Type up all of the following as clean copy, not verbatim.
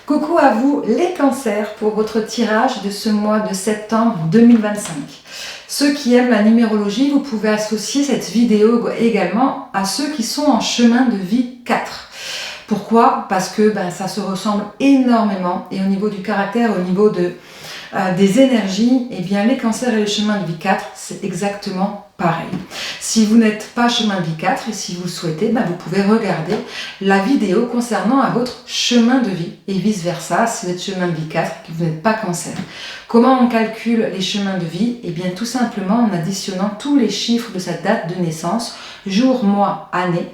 Coucou à vous les cancers pour votre tirage de ce mois de septembre 2025. Ceux qui aiment la numérologie, vous pouvez associer cette vidéo également à ceux qui sont en chemin de vie 4. Pourquoi? Parce que ça se ressemble énormément et au niveau du caractère, au niveau des énergies, les cancers et le chemin de vie 4, c'est exactement pareil. Si vous n'êtes pas chemin de vie 4 et si vous le souhaitez, vous pouvez regarder la vidéo concernant à votre chemin de vie et vice versa si vous êtes chemin de vie 4 et que vous n'êtes pas cancer. Comment on calcule les chemins de vie? Tout simplement en additionnant tous les chiffres de sa date de naissance, jour, mois, année,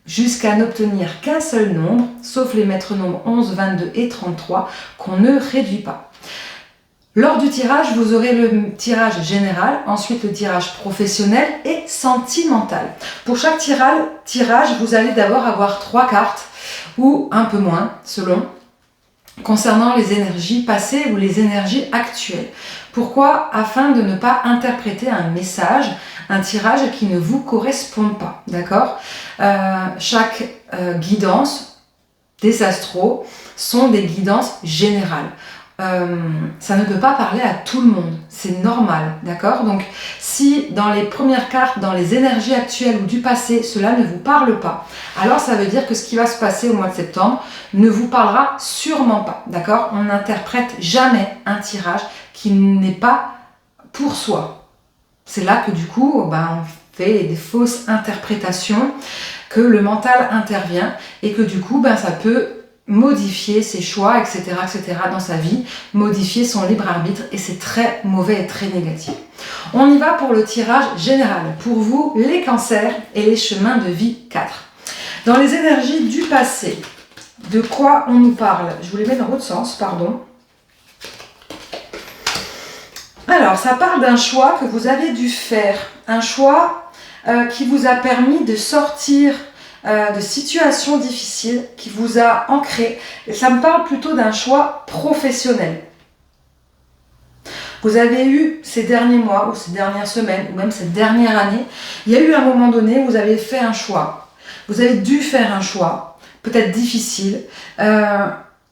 jusqu'à n'obtenir qu'un seul nombre, sauf les maîtres nombres 11, 22 et 33 qu'on ne réduit pas. Lors du tirage, vous aurez le tirage général, ensuite le tirage professionnel et sentimental. Pour chaque tirage, vous allez d'abord avoir 3 cartes, ou un peu moins, selon, concernant les énergies passées ou les énergies actuelles. Pourquoi? Afin de ne pas interpréter un message, un tirage qui ne vous correspond pas, d'accord? Chaque guidance des astros sont des guidances générales. Ça ne peut pas parler à tout le monde, c'est normal, d'accord? Donc si dans les premières cartes, dans les énergies actuelles ou du passé, cela ne vous parle pas, alors ça veut dire que ce qui va se passer au mois de septembre ne vous parlera sûrement pas, d'accord? On n'interprète jamais un tirage qui n'est pas pour soi. C'est là que du coup, on fait des fausses interprétations, que le mental intervient et que du coup, ça peut modifier ses choix, etc., dans sa vie, modifier son libre arbitre et c'est très mauvais et très négatif. On y va pour le tirage général. Pour vous, les cancers et les chemins de vie 4. Dans les énergies du passé, de quoi on nous parle? Je vous les mets dans l'autre sens, pardon. Alors, ça parle d'un choix que vous avez dû faire. Un choix qui vous a permis de sortir de situations difficiles, qui vous a ancré. Et ça me parle plutôt d'un choix professionnel. Vous avez eu ces derniers mois, ou ces dernières semaines, ou même cette dernière année, il y a eu un moment donné où vous avez fait un choix. Vous avez dû faire un choix, peut-être difficile,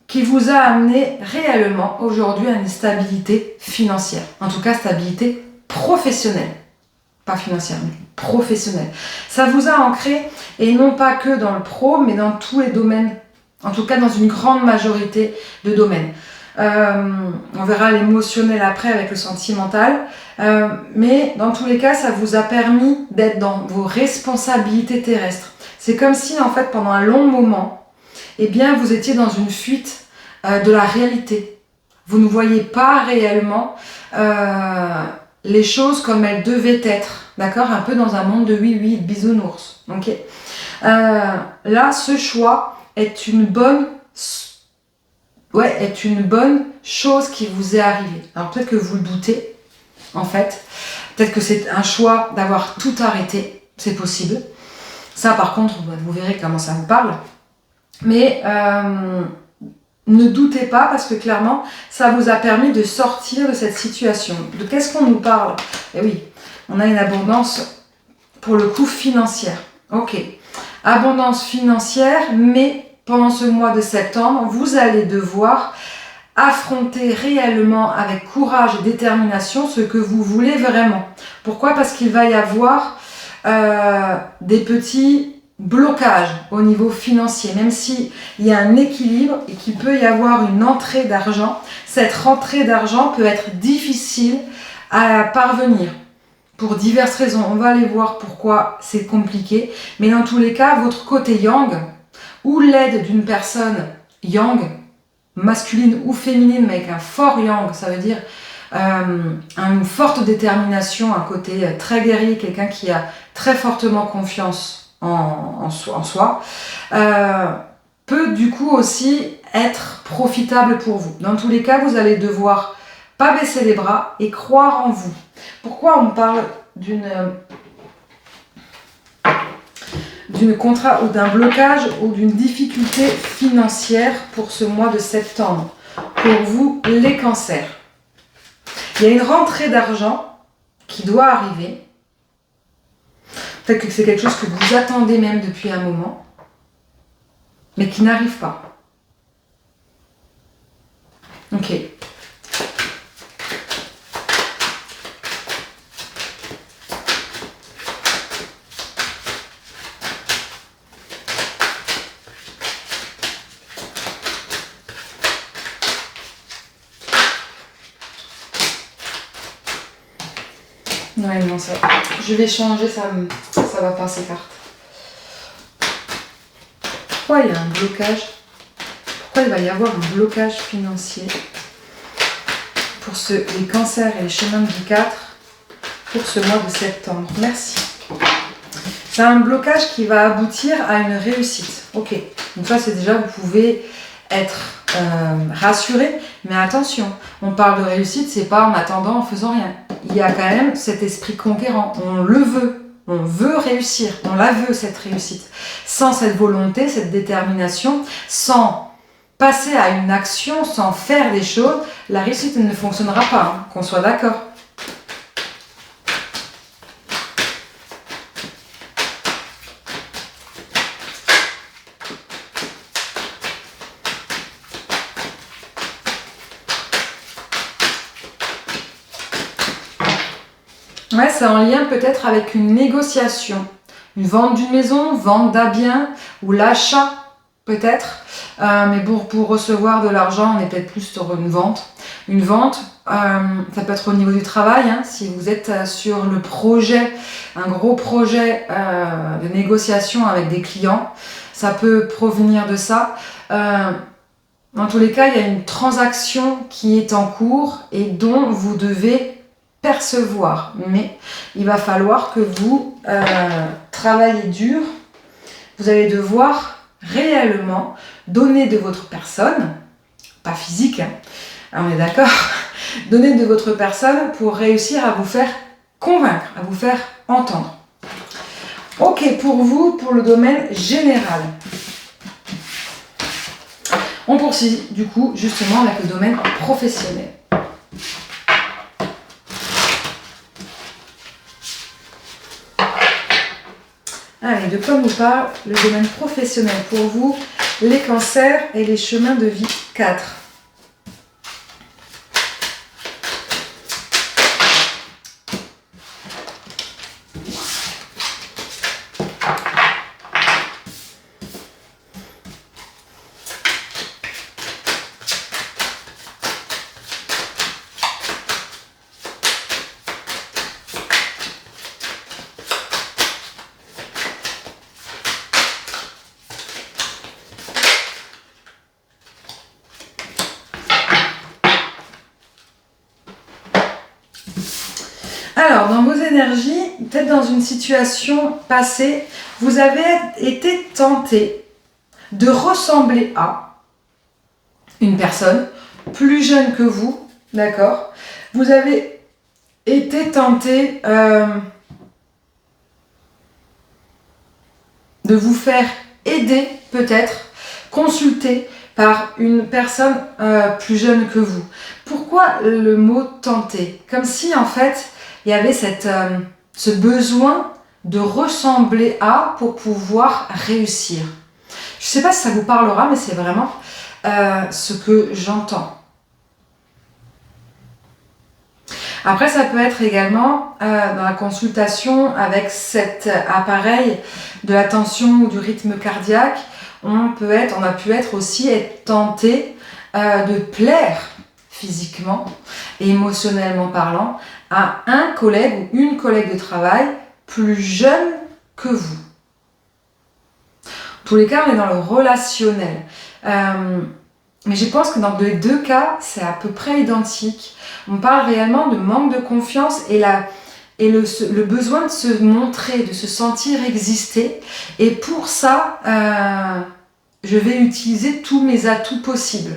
qui vous a amené réellement aujourd'hui à une stabilité financière. En tout cas, stabilité professionnelle. Pas financière, mais professionnelle. Ça vous a ancré, et non pas que dans le pro, mais dans tous les domaines, en tout cas dans une grande majorité de domaines. On verra l'émotionnel après avec le sentimental, mais dans tous les cas, ça vous a permis d'être dans vos responsabilités terrestres. C'est comme si, en fait, pendant un long moment, vous étiez dans une fuite de la réalité. Vous ne voyez pas réellement les choses comme elles devaient être, d'accord? Un peu dans un monde de oui-oui, de bisounours, ok? Là, ce choix est une bonne chose qui vous est arrivée. Alors peut-être que vous le doutez, en fait. Peut-être que c'est un choix d'avoir tout arrêté, c'est possible. Ça, par contre, vous verrez comment ça me parle. Mais ne doutez pas parce que clairement, ça vous a permis de sortir de cette situation. De qu'est-ce qu'on nous parle? Eh oui, on a une abondance, pour le coup, financière. Ok, abondance financière, mais pendant ce mois de septembre, vous allez devoir affronter réellement avec courage et détermination ce que vous voulez vraiment. Pourquoi? Parce qu'il va y avoir des petits blocage au niveau financier, même s'il y a un équilibre et qu'il peut y avoir une entrée d'argent, cette rentrée d'argent peut être difficile à parvenir pour diverses raisons. On va aller voir pourquoi c'est compliqué, mais dans tous les cas, votre côté yang ou l'aide d'une personne yang, masculine ou féminine, mais avec un fort yang, ça veut dire une forte détermination, un côté très guerrier, quelqu'un qui a très fortement confiance en soi, peut du coup aussi être profitable pour vous. Dans tous les cas, vous allez devoir pas baisser les bras et croire en vous. Pourquoi on parle d'une contrat ou d'un blocage ou d'une difficulté financière pour ce mois de septembre? Pour vous, les cancers. Il y a une rentrée d'argent qui doit arriver. Peut-être que c'est quelque chose que vous attendez même depuis un moment, mais qui n'arrive pas. Ok. Ouais, non, ça. Je vais changer, ça va pas ces cartes. Pourquoi il y a un blocage? Pourquoi il va y avoir un blocage financier pour les cancers et les chemins de vie 4 pour ce mois de septembre? Merci. C'est un blocage qui va aboutir à une réussite. Ok, donc ça c'est déjà, vous pouvez être rassuré, mais attention, on parle de réussite, c'est pas en attendant, en faisant rien. Il y a quand même cet esprit conquérant, on le veut. On veut réussir, on la veut cette réussite. Sans cette volonté, cette détermination, sans passer à une action, sans faire des choses, la réussite ne fonctionnera pas, hein, qu'on soit d'accord. Ouais, c'est en lien peut-être avec une négociation, une vente d'une maison, vente d'un bien ou l'achat peut-être. Mais pour recevoir de l'argent, on est peut-être plus sur une vente. Une vente, ça peut être au niveau du travail, hein, si vous êtes sur le projet, un gros projet de négociation avec des clients, ça peut provenir de ça. Dans tous les cas, il y a une transaction qui est en cours et dont vous devez percevoir, mais il va falloir que vous travaillez dur. Vous allez devoir réellement donner de votre personne, pas physique, hein, on est d'accord, donner de votre personne pour réussir à vous faire convaincre, à vous faire entendre. Ok, pour vous, pour le domaine général. On poursuit du coup justement avec le domaine professionnel. Allez, de quoi nous parle le domaine professionnel pour vous, les cancers et les chemins de vie 4? Alors, dans vos énergies, peut-être dans une situation passée, vous avez été tenté de ressembler à une personne plus jeune que vous, d'accord? Vous avez été tenté de vous faire aider, peut-être, consulter par une personne plus jeune que vous. Pourquoi le mot tenter? Comme si, en fait, il y avait ce besoin de ressembler à pour pouvoir réussir. Je ne sais pas si ça vous parlera, mais c'est vraiment ce que j'entends. Après, ça peut être également dans la consultation avec cet appareil de la tension ou du rythme cardiaque, on a pu être aussi tenté de plaire physiquement et émotionnellement parlant à un collègue ou une collègue de travail plus jeune que vous. En tous les cas, on est dans le relationnel. Mais je pense que dans les deux cas, c'est à peu près identique. On parle réellement de manque de confiance et le besoin de se montrer, de se sentir exister. Et pour ça, je vais utiliser tous mes atouts possibles.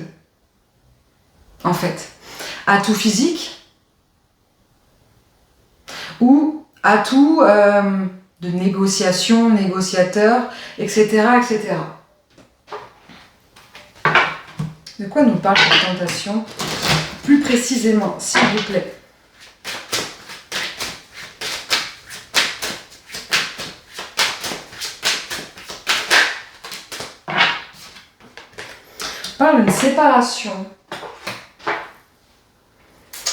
En fait, atouts physiques ou atouts de négociation, négociateur, etc., etc. De quoi nous parle cette tentation? Plus précisément, s'il vous plaît. On parle d'une séparation.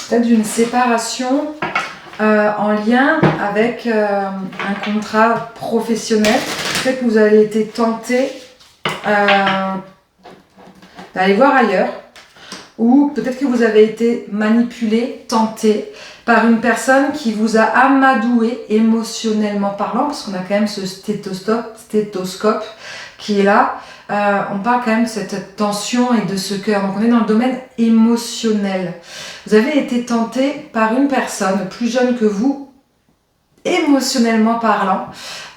peut-être d'une séparation en lien avec un contrat professionnel. Peut-être que vous avez été tenté d'aller voir ailleurs, ou peut-être que vous avez été manipulé, tenté par une personne qui vous a amadoué émotionnellement parlant, parce qu'on a quand même ce stéthoscope qui est là. On parle quand même de cette tension et de ce cœur. Donc on est dans le domaine émotionnel. Vous avez été tenté par une personne plus jeune que vous, émotionnellement parlant,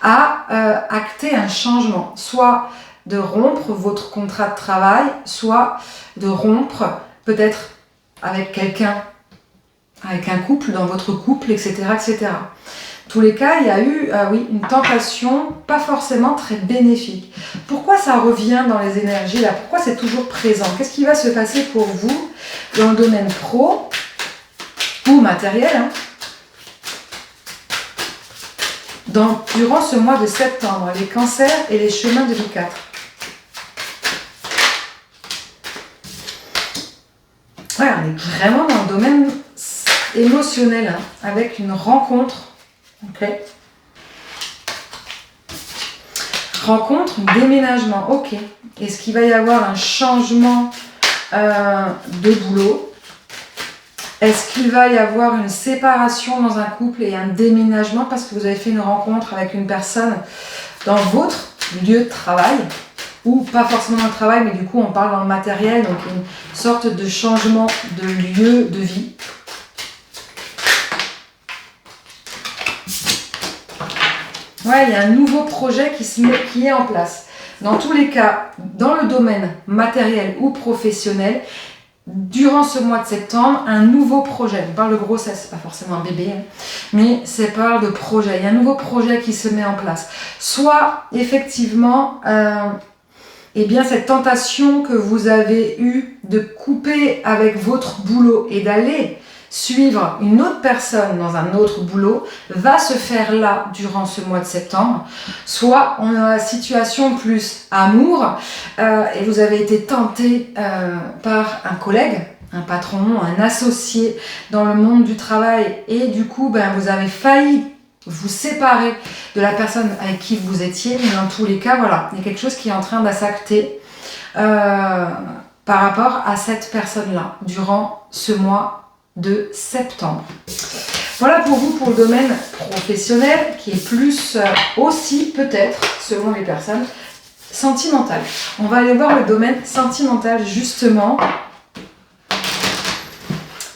à acter un changement. Soit de rompre votre contrat de travail, soit de rompre peut-être avec quelqu'un, avec un couple, dans votre couple, etc. etc. En tous les cas, il y a eu oui, une tentation pas forcément très bénéfique. Pourquoi ça revient dans les énergies là? Pourquoi c'est toujours présent? Qu'est-ce qui va se passer pour vous dans le domaine pro ou matériel durant ce mois de septembre, les cancers et les chemins de vie 4? Ouais, on est vraiment dans le domaine émotionnel, avec une rencontre. Ok. Rencontre, déménagement. Ok. Est-ce qu'il va y avoir un changement de boulot? Est-ce qu'il va y avoir une séparation dans un couple et un déménagement parce que vous avez fait une rencontre avec une personne dans votre lieu de travail? Ou pas forcément dans le travail, mais du coup on parle dans le matériel, donc une sorte de changement de lieu de vie. Ouais, il y a un nouveau projet qui est en place. Dans tous les cas, dans le domaine matériel ou professionnel, durant ce mois de septembre, un nouveau projet. On parle de grossesse, c'est pas forcément un bébé, mais c'est parle de projet. Il y a un nouveau projet qui se met en place. Soit effectivement, eh bien cette tentation que vous avez eue de couper avec votre boulot et d'aller suivre une autre personne dans un autre boulot va se faire là durant ce mois de septembre. Soit on a la situation plus amour et vous avez été tenté par un collègue, un patron, un associé dans le monde du travail et du coup vous avez failli vous séparer de la personne avec qui vous étiez, mais dans tous les cas, voilà, il y a quelque chose qui est en train d'assacter par rapport à cette personne-là durant ce mois de septembre. Voilà pour vous pour le domaine professionnel qui est plus aussi peut-être, selon les personnes, sentimental. On va aller voir le domaine sentimental justement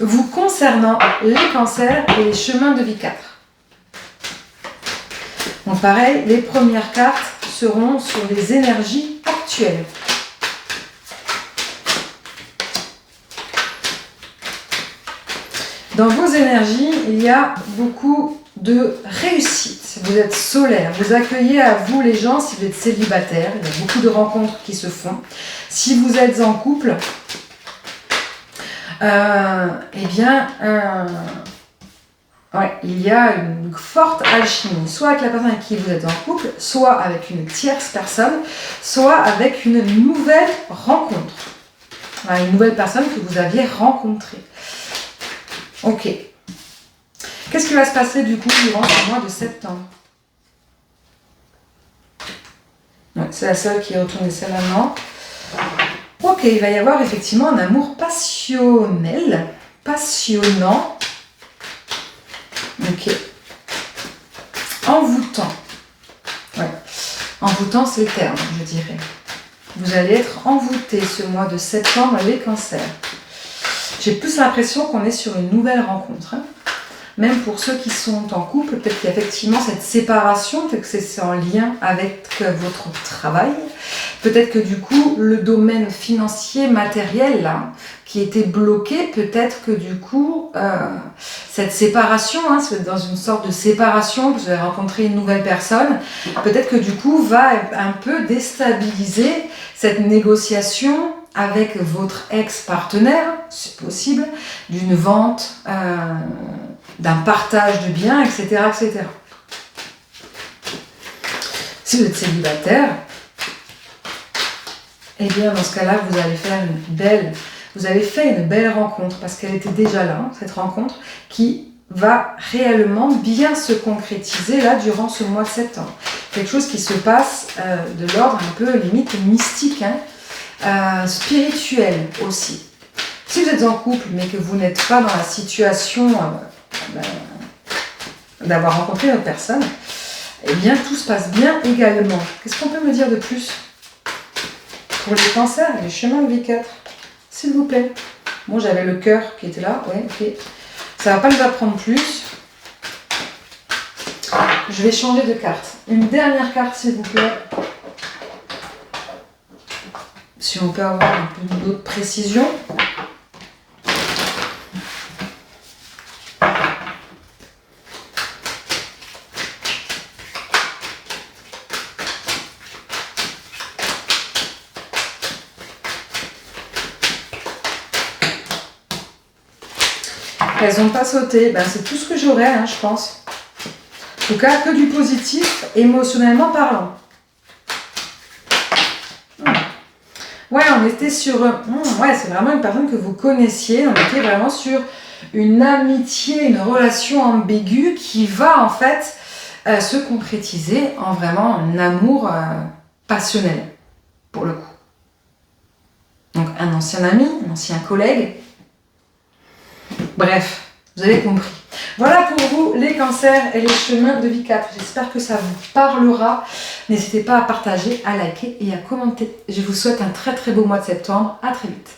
vous concernant les cancers et les chemins de vie 4. Donc pareil, les premières cartes seront sur les énergies actuelles. Dans vos énergies, il y a beaucoup de réussite. Vous êtes solaire, vous accueillez à vous les gens si vous êtes célibataire. Il y a beaucoup de rencontres qui se font. Si vous êtes en couple, ouais, il y a une forte alchimie, soit avec la personne avec qui vous êtes en couple, soit avec une tierce personne, soit avec une nouvelle rencontre. Voilà, une nouvelle personne que vous aviez rencontrée. Ok. Qu'est-ce qui va se passer du coup durant ce mois de septembre? Ouais, c'est la seule qui est retournée, celle-là, non. Ok, il va y avoir effectivement un amour passionnel, passionnant. Ok. Envoûtant. Ouais. Envoûtant, c'est le terme, je dirais. Vous allez être envoûté ce mois de septembre, les cancers. J'ai plus l'impression qu'on est sur une nouvelle rencontre. Même pour ceux qui sont en couple, peut-être qu'il y a effectivement cette séparation, peut-être que c'est en lien avec votre travail. Peut-être que du coup, le domaine financier, matériel, là, qui était bloqué, peut-être que du coup, cette séparation, c'est dans une sorte de séparation, vous avez rencontré une nouvelle personne, peut-être que du coup, va un peu déstabiliser cette négociation avec votre ex-partenaire, c'est possible, d'une vente, d'un partage de biens, etc., etc. Si vous êtes célibataire, eh bien dans ce cas-là, vous allez faire une belle vous avez fait une belle rencontre, parce qu'elle était déjà là, cette rencontre, qui va réellement bien se concrétiser là durant ce mois de septembre. Quelque chose qui se passe de l'ordre un peu limite mystique, hein, spirituel aussi. Si vous êtes en couple mais que vous n'êtes pas dans la situation d'avoir rencontré une autre personne, eh bien tout se passe bien également. Qu'est-ce qu'on peut me dire de plus pour les cancers et les chemins de vie 4, s'il vous plaît? Bon, j'avais le cœur qui était là, ouais, ok. Ça ne va pas nous apprendre plus. Je vais changer de carte. Une dernière carte, s'il vous plaît. Si on peut avoir un peu d'autres précisions. Elles n'ont pas sauté. Ben, c'est tout ce que j'aurais, hein, je pense. En tout cas, que du positif, émotionnellement parlant. Ouais, on était sur... ouais, c'est vraiment une personne que vous connaissiez. On était vraiment sur une amitié, une relation ambiguë qui va en fait se concrétiser en vraiment un amour passionnel, pour le coup. Donc, un ancien ami, un ancien collègue. Bref, vous avez compris. Voilà pour vous les cancers et les chemins de vie 4. J'espère que ça vous parlera. N'hésitez pas à partager, à liker et à commenter. Je vous souhaite un très très beau mois de septembre. À très vite.